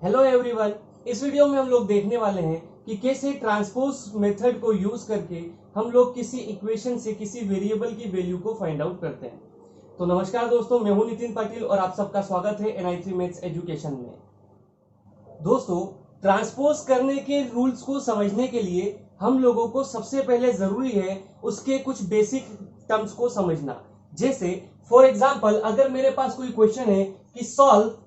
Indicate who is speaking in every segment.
Speaker 1: Hello everyone. इस video में हम लोग देखने वाले हैं कि कैसे ट्रांसपोज मेथड को यूज करके हम लोग किसी इक्वेशन से किसी वेरिएबल की वैल्यू को फाइंड आउट करते हैं। तो नमस्कार दोस्तों, मैं हूं नितिन पाटिल और आप सबका स्वागत है NI3 मैथ्स एजुकेशन में। दोस्तों, ट्रांसपोज करने के रूल्स को समझने के लिए हम लोगों को सबसे पहले जरूरी है उसके कुछ बेसिक टर्म्स को समझना। जैसे फॉर एग्जांपल, अगर मेरे पास कोई क्वेश्चन है कि solve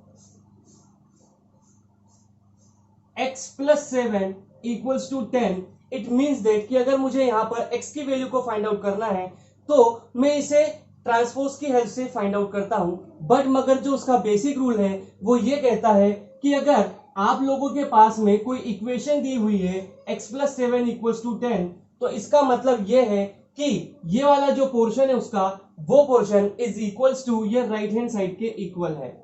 Speaker 1: x plus 7 equals to 10, it means that कि अगर मुझे यहां पर x की वैल्यू को फाइंड आउट करना है तो मैं इसे ट्रांसपोज की हेल्प से फाइंड आउट करता हूं। बट मगर जो उसका बेसिक रूल है वो ये कहता है कि अगर आप लोगों के पास में कोई इक्वेशन दी हुई है x plus 7 equals to 10, तो इसका मतलब ये है कि ये वाला जो पोर्शन है उसका वो पोर्शन इज इक्वल्स टू ये राइट हैंड साइड के इक्वल है।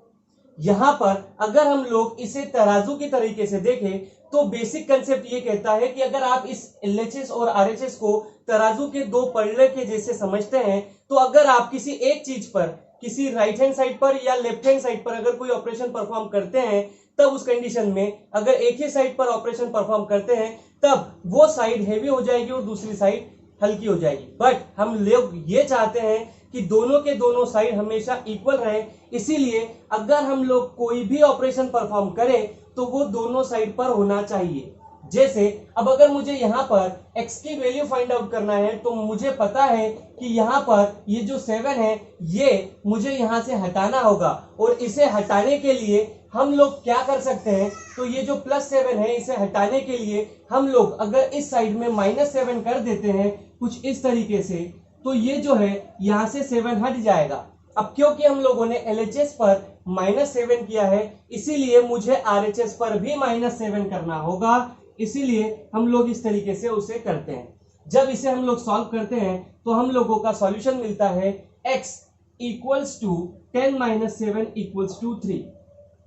Speaker 1: यहां पर अगर हम लोग इसे तराजू के तरीके से देखें तो बेसिक कंसेप्ट ये कहता है कि अगर आप इस LHS और RHS को तराजू के दो पल्ले के जैसे समझते हैं, तो अगर आप किसी एक चीज पर, किसी राइट हैंड साइड पर या लेफ्ट हैंड साइड पर अगर कोई ऑपरेशन परफॉर्म करते हैं, तब उस कंडीशन में अगर एक ही साइड पर ऑपरेशन परफॉर्म करते हैं तब वो साइड हैवी हो जाएगी और दूसरी साइड हल्की हो जाएगी। बट हम लोग ये चाहते हैं कि दोनों के दोनों साइड हमेशा इक्वल रहे, इसीलिए अगर हम लोग कोई भी ऑपरेशन परफॉर्म करें तो वो दोनों साइड पर होना चाहिए। जैसे अब अगर मुझे यहां पर x की वैल्यू फाइंड आउट करना है तो मुझे पता है कि यहां पर ये जो 7 है ये मुझे यहां से हटाना होगा, और इसे हटाने के लिए हम लोग क्या कर सकते हैं, तो ये जो +7 है इसे हटाने के लिए हम लोग अगर इस साइड में -7 कर देते हैं कुछ इस तरीके से, तो ये जो है यहां से 7 हट जाएगा। अब क्योंकि हम लोगों ने LHS पर -7 किया है इसीलिए मुझे RHS पर भी -7 करना होगा, इसीलिए हम लोग इस तरीके से उसे करते हैं। जब इसे हम लोग सॉल्व करते हैं तो हम लोगों का सॉल्यूशन मिलता है x equals to 10 - 7 equals to 3।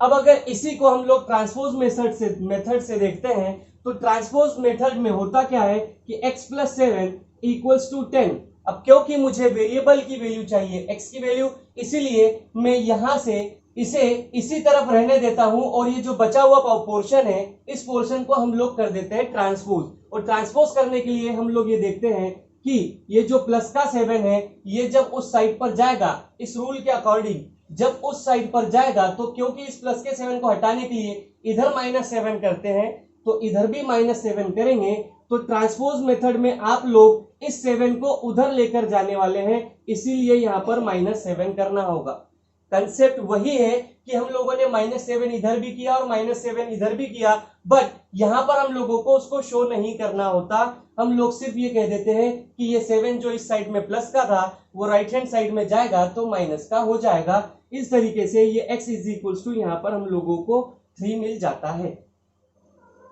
Speaker 1: अब अगर इसी को हम लोग ट्रांसपोज मेथड से देखते हैं तो ट्रांसपोज मेथड में होता क्या है कि x plus 7 इक्वल्स टू 10। अब क्योंकि मुझे वेरिएबल की वैल्यू चाहिए x की वैल्यू, इसीलिए मैं यहां से इसे इसी तरफ रहने देता हूं और ये जो बचा हुआ पोर्शन है इस पोर्शन को हम लोग कर देते हैं ट्रांसपोज। और ट्रांसपोज करने के लिए हम लोग ये देखते हैं कि ये जो प्लस का 7 है ये जब उस साइड पर जाएगा, इस रूल के अकॉर्डिंग जब उस साइड पर जाएगा, तो क्योंकि इस प्लस के 7 को हटाने के लिए इधर -7 करते हैं तो इधर भी -7 करेंगे। तो ट्रांसपोज मेथड में आप लोग इस 7 को उधर लेकर जाने वाले हैं, इसीलिए यहां पर -7 करना होगा। कंसेप्ट वही है कि हम लोगों ने -7 इधर भी किया और -7 इधर भी किया, बट यहां पर हम लोगों को उसको शो नहीं करना होता। हम लोग सिर्फ ये कह देते हैं कि ये 7 जो इस साइड में प्लस का था वो राइट हैंड साइड में जाएगा तो माइनस का हो जाएगा। इस तरीके से ये x इज इक्वल्स टू यहां पर हम लोगों को 3 मिल जाता है।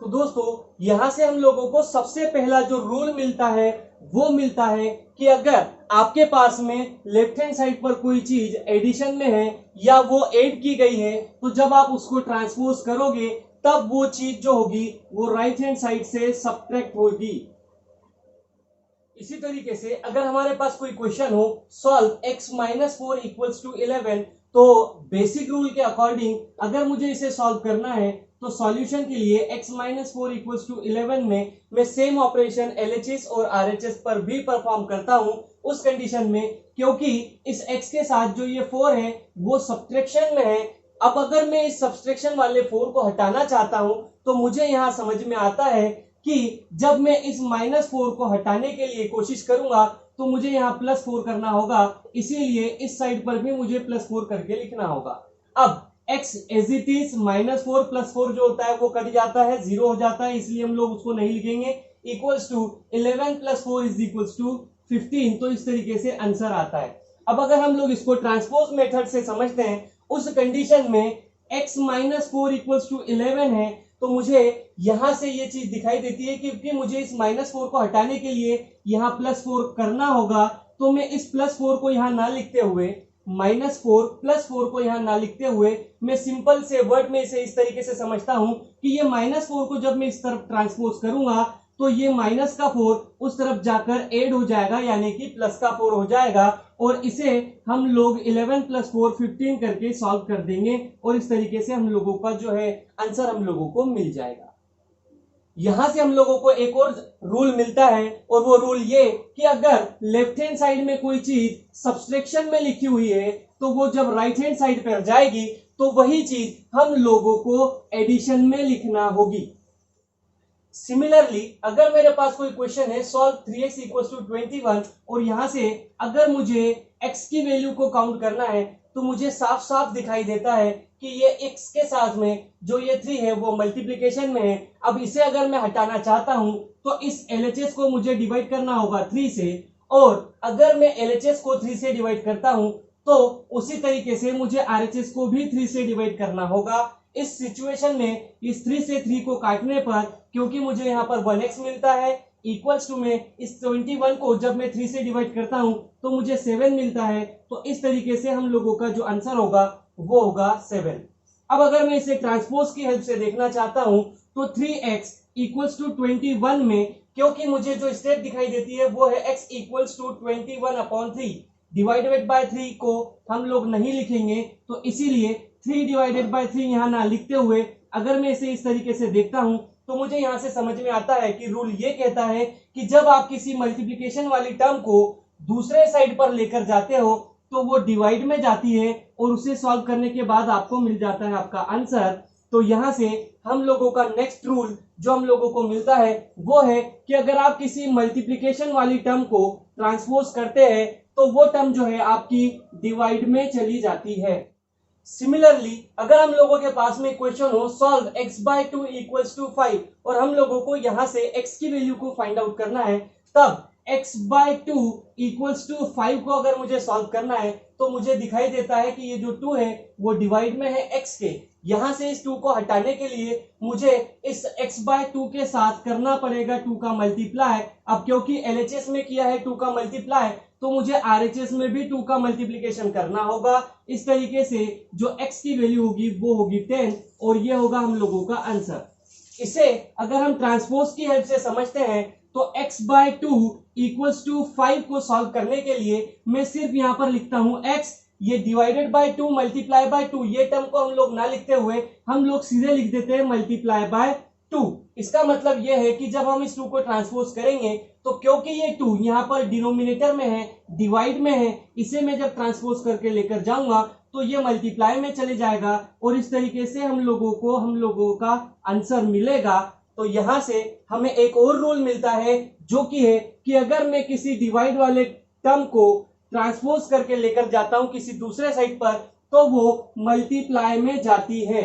Speaker 1: तो दोस्तों, यहां से हम लोगों को सबसे पहला जो रूल मिलता है वो मिलता है कि अगर आपके पास में लेफ्ट हैंड साइड पर कोई चीज एडिशन में है या वो ऐड की गई है, तो जब आप उसको ट्रांसपोज करोगे तब वो चीज जो होगी वो राइट हैंड साइड से सब्ट्रैक्ट होगी। इसी तरीके से अगर हमारे पास कोई क्वेश्चन हो सॉल्व x - 4 इक्वल्स टू 11, तो बेसिक रूल के अकॉर्डिंग अगर मुझे इसे सॉल्व करना है तो सॉल्यूशन के लिए x - 4 इक्वल्स टू 11 में मैं सेम ऑपरेशन LHS और RHS पर भी परफॉर्म करता हूं उस कंडीशन में, क्योंकि इस x के साथ जो ये 4 है वो सब्ट्रैक्शन में है। अब अगर मैं इस सब्ट्रैक्शन वाले 4 को हटाना चाहता हूं तो मुझे यहां समझ में आता है कि जब मैं इस -4 को हटाने के लिए कोशिश करूंगा तो मुझे यहाँ +4 करना होगा, इसीलिए इस साइड पर भी मुझे +4 करके लिखना होगा। अब x एज इट इज -4 + 4 जो होता है वो कट जाता है, 0 हो जाता है, इसलिए हम लोग उसको नहीं लिखेंगे। Equals to 11 + 4 is equals to 15। तो इस तरीके से आंसर आता है। अब अगर हम लोग इसको ट्रांसपोज मेथड से समझते हैं, उस कंडीशन में x - 4 इक्वल्स टू 11 है तो मुझे यहां से ये चीज दिखाई देती है क्योंकि मुझे इस -4 को हटाने के लिए यहां +4 करना होगा। तो मैं इस +4 को यहां ना लिखते हुए, -4 +4 को यहां ना लिखते हुए, मैं सिंपल से वर्ड में इसे इस तरीके से समझता हूं कि ये -4 को जब मैं इस तरफ ट्रांसपोज करूंगा तो ये माइनस का 4 उस तरफ जाकर ऐड हो जाएगा, यानी कि प्लस का 4 हो जाएगा, और इसे हम लोग 11 + 4 15 करके सॉल्व कर देंगे, और इस तरीके से हम लोगों का जो है आंसर हम लोगों को मिल जाएगा। यहां से हम लोगों को एक और रूल मिलता है, और वो रूल ये कि अगर लेफ्ट हैंड साइड में कोई चीज सब्सट्रैक्शन में लिखी हुई है तो वो जब राइट हैंड साइड पर जाएगी तो वही चीज हम लोगों को एडिशन में लिखना होगी। सिमिलरली अगर मेरे पास कोई क्वेश्चन है सॉल्व 3x = 21, और यहां से अगर मुझे x की वैल्यू को काउंट करना है तो मुझे साफ साफ दिखाई देता है कि ये x के साथ में जो ये 3 है वो मल्टीप्लिकेशन में है। अब इसे अगर मैं हटाना चाहता हूं तो इस LHS को मुझे डिवाइड करना होगा 3 से, और अगर मैं LHS को 3 से डिवाइड करता हूं तो उसी तरीके से मुझे RHS को भी 3 से डिवाइड करना होगा। इस सिचुएशन में इस 3 से 3 को काटने पर, क्योंकि मुझे यहाँ पर 1x मिलता है, इक्वल्स टू में इस 21 को जब मैं 3 से डिवाइड करता हूं तो मुझे 7 मिलता है। तो इस तरीके से हम लोगों का जो आंसर होगा वो होगा 7। अब अगर मैं इसे ट्रांसपोज की हेल्प से देखना चाहता हूं तो 3x = 21 में, क्योंकि मुझे जो स्टेप दिखाई देती है वो है x = 21/3, डिवाइडेड बाय 3 को हम लोग नहीं लिखेंगे, तो इसीलिए 3/3 यहाँ ना लिखते हुए अगर मैं इसे इस तरीके से देखता हूं तो मुझे यहां से समझ में आता है कि रूल ये कहता है कि जब आप किसी मल्टीप्लिकेशन वाली टर्म को दूसरे साइड पर लेकर जाते हो तो वो डिवाइड में जाती है, और उसे सॉल्व करने के बाद आपको मिल जाता है आपका आंसर। तो यहां से हम लोगों का नेक्स्ट रूल जो हम लोगों को मिलता है वो है कि अगर आप किसी मल्टीप्लिकेशन वाली टर्म को ट्रांसपोज करते हैं तो वो टर्म जो है आपकी डिवाइड में चली जाती है। सिमिलरली अगर हम लोगों के पास में क्वेश्चन हो सॉल्व x/2 = 5, और हम लोगों को यहां से x की वैल्यू को फाइंड आउट करना है, तब x/2 = 5 को अगर मुझे सॉल्व करना है तो मुझे दिखाई देता है कि ये जो 2 है वो डिवाइड में है x के। यहां से इस 2 को हटाने के लिए मुझे इस x/2 के साथ करना पड़ेगा 2 का मल्टीप्लाई। अब क्योंकि LHS में किया है 2 का मल्टीप्लाई तो मुझे RHS में भी 2 का मल्टीप्लिकेशन करना होगा। इस तरीके से जो x की वैल्यू होगी वो होगी 10, और ये होगा हम लोगों का आंसर। इसे अगर हम ट्रांसपोज की हेल्प से समझते हैं तो x/2 = 5 को सॉल्व करने के लिए मैं सिर्फ यहां पर लिखता हूं x, ये डिवाइडेड बाय 2 मल्टीप्लाई बाय 2, ये टर्म को हम लोग ना लिखते हुए हम लोग सीधे लिख देते हैं मल्टीप्लाई बाय 2। इसका मतलब यह है कि जब हम इस 2 को ट्रांसपोज करेंगे तो क्योंकि ये 2 यहाँ पर डिनोमिनेटर में है, डिवाइड में है, इसे मैं जब ट्रांसपोज करके लेकर जाऊंगा तो ये मल्टीप्लाई में चले जाएगा, और इस तरीके से हम लोगों का आंसर मिलेगा। तो यहां से हमें एक और रूल मिलता है जो कि है कि अगर मैं किसी डिवाइड वाले टर्म को ट्रांसपोज करके लेकर जाता हूं किसी दूसरे साइड पर तो वो मल्टीप्लाई में जाती है।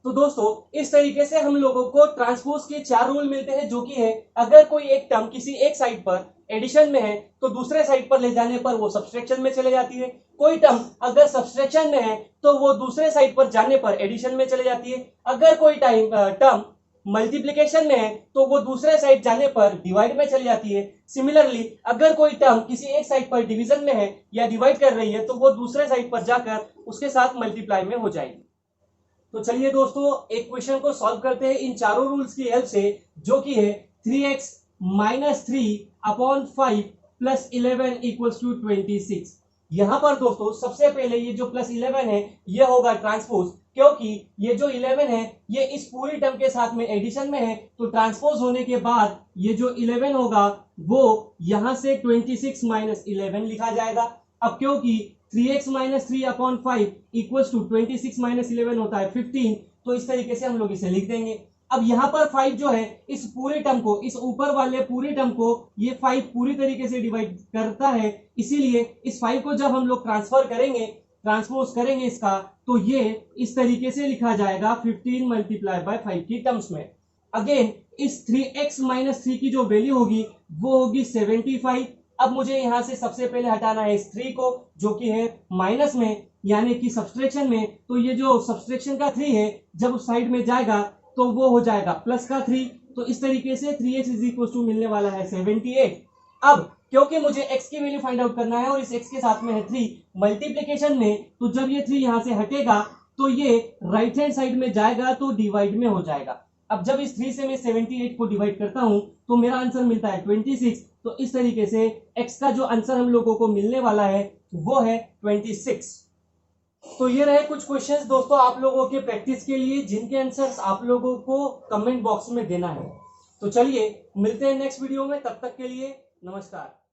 Speaker 1: तो दोस्तों इस तरीके से हम लोगों को ट्रांसपोज के 4 रूल मिलते हैं, जो कि है अगर कोई एक टर्म किसी एक साइड पर एडिशन में है तो दूसरे साइड पर ले जाने पर वो सब्सट्रैक्शन में चले जाती है। कोई टर्म अगर सब्सट्रैक्शन में है तो वो दूसरे साइड पर जाने पर एडिशन में चले जाती है। अगर कोई टर्म मल्टीप्लिकेशन में है तो वो दूसरे साइड जाने पर डिवाइड में चली जाती है। सिमिलरली अगर कोई टर्म किसी एक साइड पर डिवीजन में है या डिवाइड कर रही है तो वो दूसरे साइड पर जाकर उसके साथ मल्टीप्लाई में हो जाएगी। तो चलिए दोस्तों एक क्वेश्चन को सॉल्व करते हैं इन चारों रूल्स की हेल्प से, जो कि है 3x - 3/5 + 11 = 26। यहां पर दोस्तों सबसे पहले ये जो +11 है ये होगा ट्रांसपोज, क्योंकि ये जो 11 है ये इस पूरी टर्म के साथ में एडिशन में है, तो ट्रांसपोज होने के बाद ये जो 11 होगा वो यहां से 26 - 11 लिखा जाएगा। अब क्योंकि 3x - 3/5 = 26 - 11 होता है 15, तो इस तरीके से हम लोग इसे लिख देंगे। अब यहाँ पर 5 जो है इस पूरे टर्म को, इस ऊपर वाले पूरे टर्म को ये 5 पूरी तरीके से डिवाइड करता है, इसीलिए इस 5 को जब हम लोग ट्रांसपोज करेंगे इसका, तो ये इस तरीके से लिखा जाएगा 15 × 5 की टर्म्स में। अगेन इस 3x - 3 की जो वैल्यू होगी वो होगी 75। अब मुझे यहां से सबसे पहले हटाना है इस 3 को जो कि है माइनस में, यानी कि सब्सट्रैक्शन में। तो ये जो सब्सट्रैक्शन का 3 है जब उस साइड में जाएगा तो वो हो जाएगा प्लस का 3। तो इस तरीके से 3x = मिलने वाला है 78। अब क्योंकि मुझे x की वैल्यू फाइंड आउट करना है और इस x के साथ में है 3 मल्टीप्लिकेशन में, तो जब ये 3 यहां से हटेगा तो ये राइट हैंड साइड में जाएगा तो डिवाइड में हो जाएगा। अब जब इस 3 से मैं 78 को डिवाइड करता हूं तो मेरा आंसर मिलता है 26। तो इस तरीके से x का जो आंसर हम लोगों को मिलने वाला है वो है 26। तो ये रहे कुछ क्वेश्चंस दोस्तों आप लोगों के प्रैक्टिस के लिए, जिनके आंसर्स आप लोगों को कमेंट बॉक्स में देना है। तो चलिए मिलते हैं नेक्स्ट वीडियो में, तब तक के लिए नमस्कार।